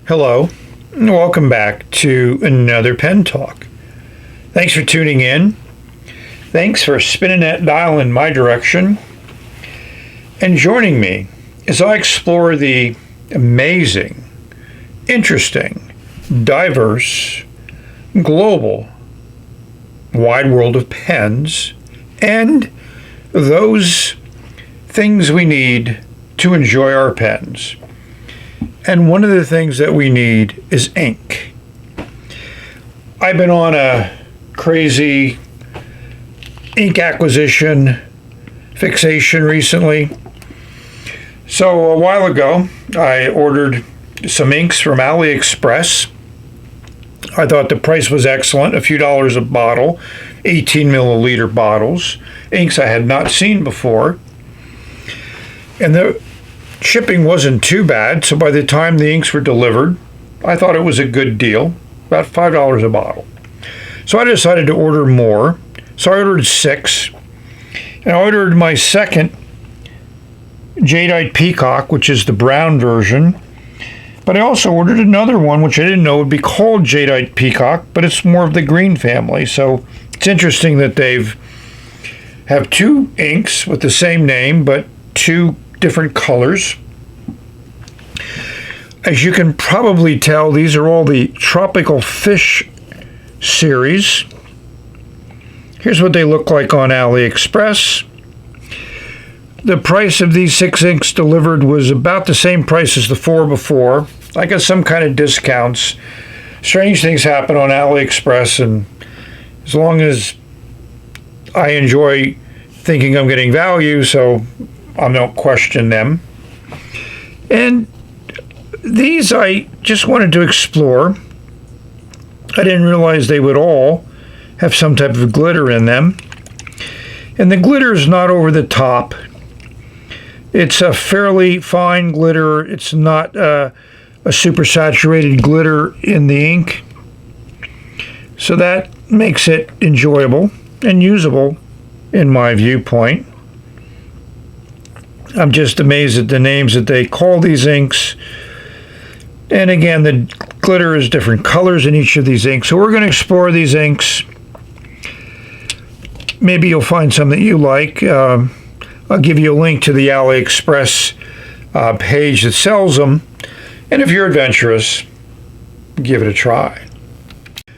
Hello, and welcome back to another Pen Talk. Thanks for tuning in. Thanks for spinning that dial in my direction and joining me as I explore the amazing, interesting, diverse, global, wide world of pens and those things we need to enjoy our pens. And one of the things that we need is ink. I've been on a crazy ink acquisition fixation recently. So a while ago, I ordered some inks from AliExpress. I thought the price was excellent, a few dollars a bottle, 18 milliliter bottles, inks I had not seen before. And the shipping wasn't too bad, so by the time the inks were delivered, I thought it was a good deal, about $5 a bottle. So I decided to order more. So I ordered 6, and I ordered my second Jadeite Peacock, which is the brown version. But I also ordered another one, which I didn't know would be called Jadeite Peacock, but it's more of the green family. So it's interesting that have 2 inks with the same name, but 2 different colors. As you can probably tell, these are all the Tropical Fish series. Here's what they look like on AliExpress. The price of these 6 inks delivered was about the same price as the 4 before. I got some kind of discounts. Strange things happen on AliExpress, and as long as I enjoy thinking I'm getting value, so I don't question them. And these I just wanted to explore. I didn't realize they would all have some type of glitter in them. And the glitter is not over the top. It's a fairly fine glitter. It's not a super saturated glitter in the ink. So that makes it enjoyable and usable in my viewpoint. I'm just amazed at the names that they call these inks. And again, the glitter is different colors in each of these inks. So we're going to explore these inks. Maybe you'll find some that you like. I'll give you a link to the AliExpress page that sells them. And if you're adventurous, give it a try.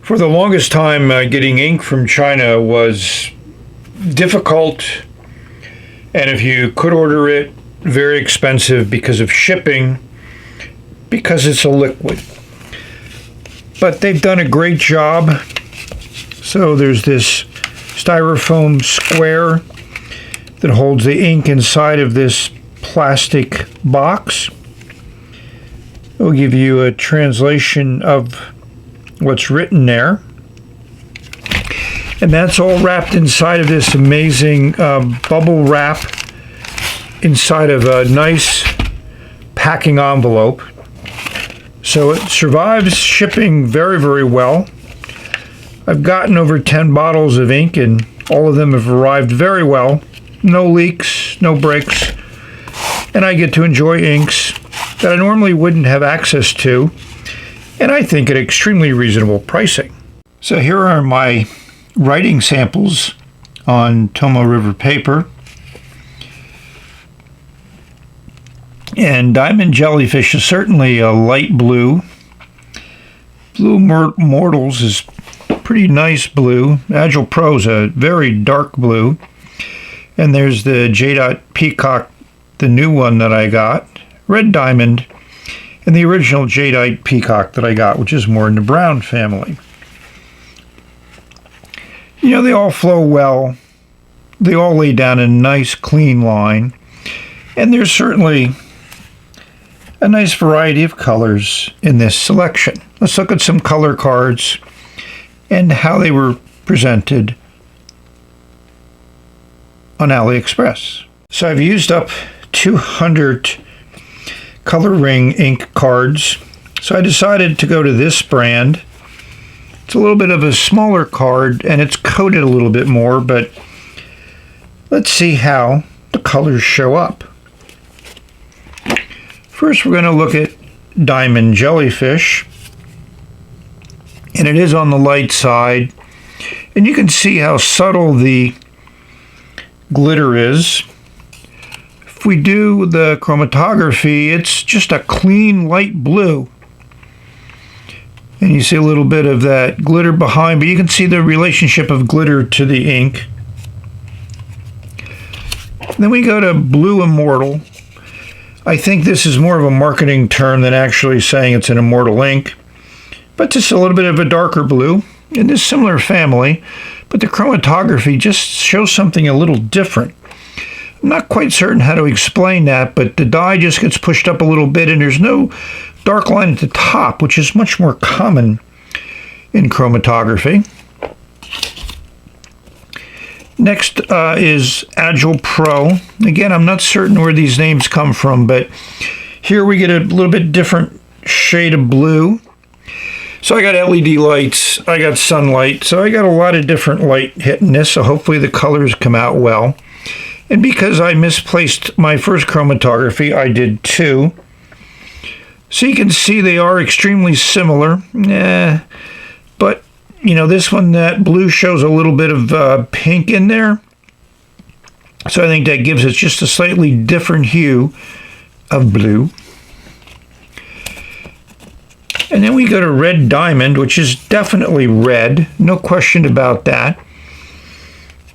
For the longest time, getting ink from China was difficult. And if you could order it, very expensive because of shipping, because it's a liquid. But they've done a great job. So there's this styrofoam square that holds the ink inside of this plastic box. It'll give you a translation of what's written there. And that's all wrapped inside of this amazing bubble wrap inside of a nice packing envelope. So it survives shipping very, very well. I've gotten over 10 bottles of ink and all of them have arrived very well. No leaks, no breaks. And I get to enjoy inks that I normally wouldn't have access to. And I think at extremely reasonable pricing. So here are my writing samples on Tomo River paper. And Diamond Jellyfish is certainly a light blue. Blue Mortals is pretty nice blue. Agile Pro is a very dark blue. And there's the Jadeite Peacock, the new one that I got. Red Diamond. And the original Jadeite Peacock that I got, which is more in the brown family. You know, they all flow well. They all lay down a nice, clean line. And there's certainly a nice variety of colors in this selection. Let's look at some color cards and how they were presented on AliExpress. So I've used up 200 color ring ink cards. So I decided to go to this brand. It's a little bit of a smaller card and it's coated a little bit more, but let's see how the colors show up. First, we're going to look at Diamond Jellyfish, and it is on the light side, and you can see how subtle the glitter is. If we do the chromatography, it's just a clean light blue, and you see a little bit of that glitter behind, but you can see the relationship of glitter to the ink. Then we go to Blue Immortal. I think this is more of a marketing term than actually saying it's an immortal ink, but just a little bit of a darker blue in this similar family, but the chromatography just shows something a little different. I'm not quite certain how to explain that, but the dye just gets pushed up a little bit and there's no dark line at the top, which is much more common in chromatography. Next is Agile Pro. Again, I'm not certain where these names come from, but here we get a little bit different shade of blue. So I got LED lights, I got sunlight, so I got a lot of different light hitting this, so hopefully the colors come out well. And because I misplaced my first chromatography, I did two. So you can see they are extremely similar, but you know, this one, that blue shows a little bit of pink in there. So I think that gives it just a slightly different hue of blue. And then we go to Red Diamond, which is definitely red, no question about that.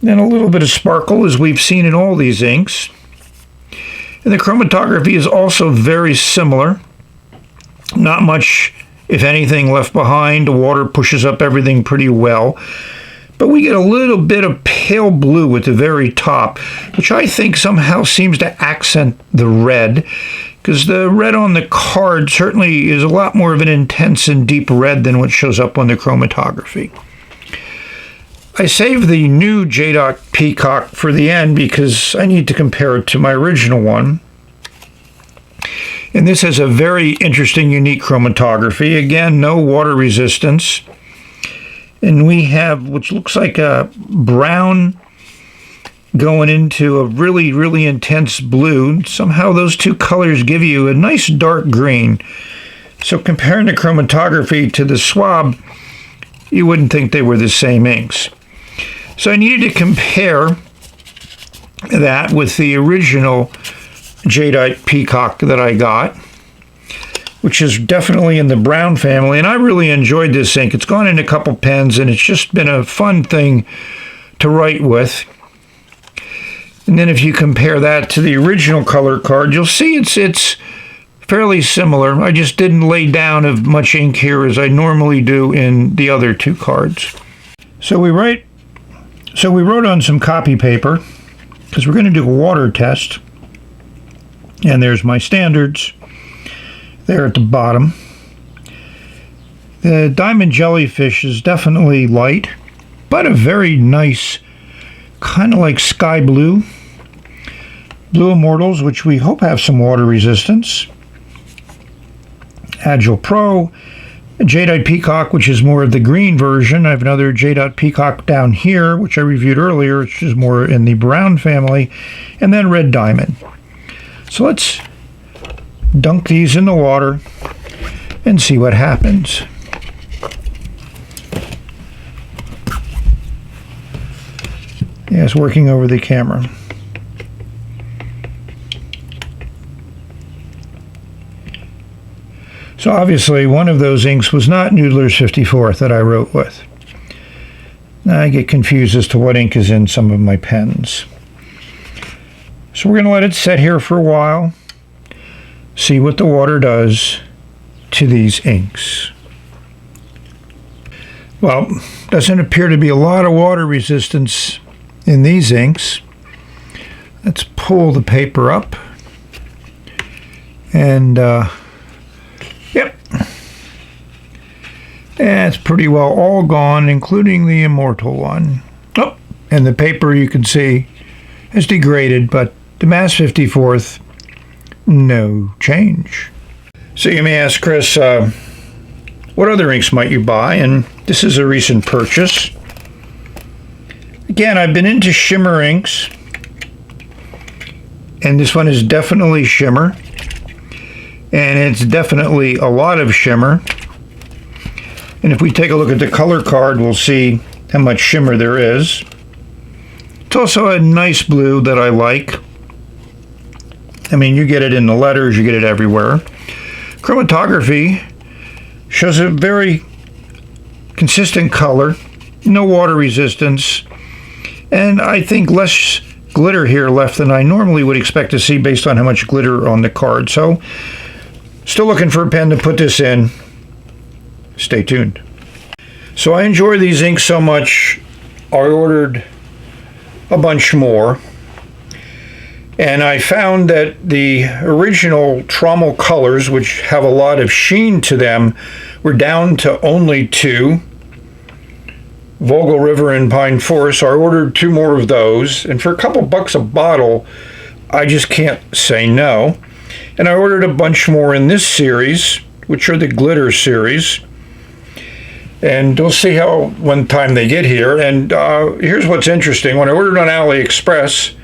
And a little bit of sparkle, as we've seen in all these inks. And the chromatography is also very similar. Not much, if anything, left behind. The water pushes up everything pretty well. But we get a little bit of pale blue at the very top, which I think somehow seems to accent the red, because the red on the card certainly is a lot more of an intense and deep red than what shows up on the chromatography. I saved the new J. Peacock for the end because I need to compare it to my original one. And this has a very interesting, unique chromatography. Again, no water resistance. And we have, which looks like a brown going into a really, really intense blue. Somehow those two colors give you a nice dark green. So comparing the chromatography to the swab, you wouldn't think they were the same inks. So I needed to compare that with the original Jadeite Peacock that I got, which is definitely in the brown family, and I really enjoyed this ink. It's gone in a couple pens, and it's just been a fun thing to write with. And then if you compare that to the original color card, you'll see it's fairly similar. I just didn't lay down as much ink here as I normally do in the other two cards. So we wrote on some copy paper, because we're going to do a water test. And there's my standards there at the bottom. The Diamond Jellyfish is definitely light, but a very nice, kind of like sky blue. Blue Immortals, which we hope have some water resistance. Agile Pro. Jadeite Peacock, which is more of the green version. I have another Jadeite Peacock down here, which I reviewed earlier, which is more in the brown family. And then Red Diamond. So let's dunk these in the water and see what happens. Yeah, it's working over the camera. So obviously one of those inks was not Noodler's 54th that I wrote with. Now I get confused as to what ink is in some of my pens. So we're going to let it sit here for a while, see what the water does to these inks. Well, doesn't appear to be a lot of water resistance in these inks. Let's pull the paper up. And, yep. And it's pretty well all gone, including the Immortal one. Oh, and the paper you can see has degraded, but the Mass 54th, no change. So you may ask, Chris, what other inks might you buy? And this is a recent purchase. Again, I've been into shimmer inks, and this one is definitely shimmer. and it's definitely a lot of shimmer. And if we take a look at the color card, we'll see how much shimmer there is. It's also a nice blue that I like. I mean, you get it in the letters, you get it everywhere. Chromatography shows a very consistent color, no water resistance, and I think less glitter here left than I normally would expect to see based on how much glitter on the card. So, still looking for a pen to put this in. Stay tuned. So I enjoy these inks so much, I ordered a bunch more. And I found that the original Trommel colors, which have a lot of sheen to them, were down to only 2. Vogel River and Pine Forest. So I ordered 2 more of those. And for a couple bucks a bottle, I just can't say no. And I ordered a bunch more in this series, which are the glitter series. And we'll see how one time they get here. And here's what's interesting. When I ordered on AliExpress,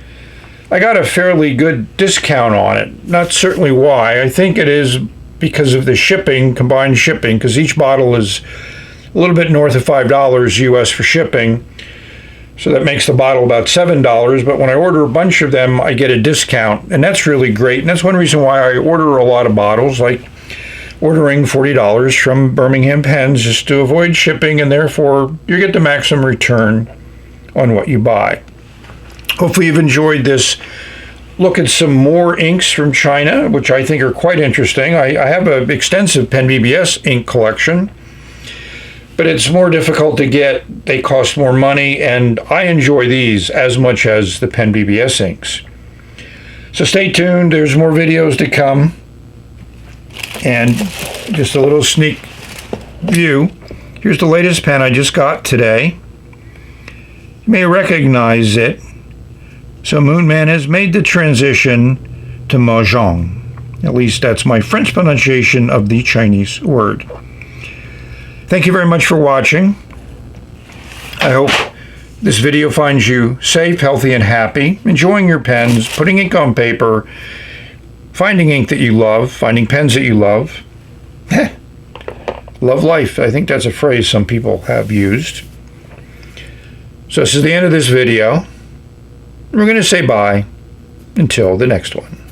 I got a fairly good discount on it. Not certainly why. I think it is because of the shipping, combined shipping, because each bottle is a little bit north of $5 US for shipping. So that makes the bottle about $7. But when I order a bunch of them, I get a discount. And that's really great. And that's one reason why I order a lot of bottles, like ordering $40 from Birmingham Pens, just to avoid shipping, and therefore you get the maximum return on what you buy. Hopefully you've enjoyed this look at some more inks from China, which I think are quite interesting. I have an extensive Pen BBS ink collection, but it's more difficult to get. They cost more money, and I enjoy these as much as the Pen BBS inks. So stay tuned. There's more videos to come. And just a little sneak view. Here's the latest pen I just got today. You may recognize it. So Moonman has made the transition to Mahjong. At least that's my French pronunciation of the Chinese word. Thank you very much for watching. I hope this video finds you safe, healthy, and happy, enjoying your pens, putting ink on paper, finding ink that you love, finding pens that you love. Love life. I think that's a phrase some people have used. So this is the end of this video. We're going to say bye until the next one.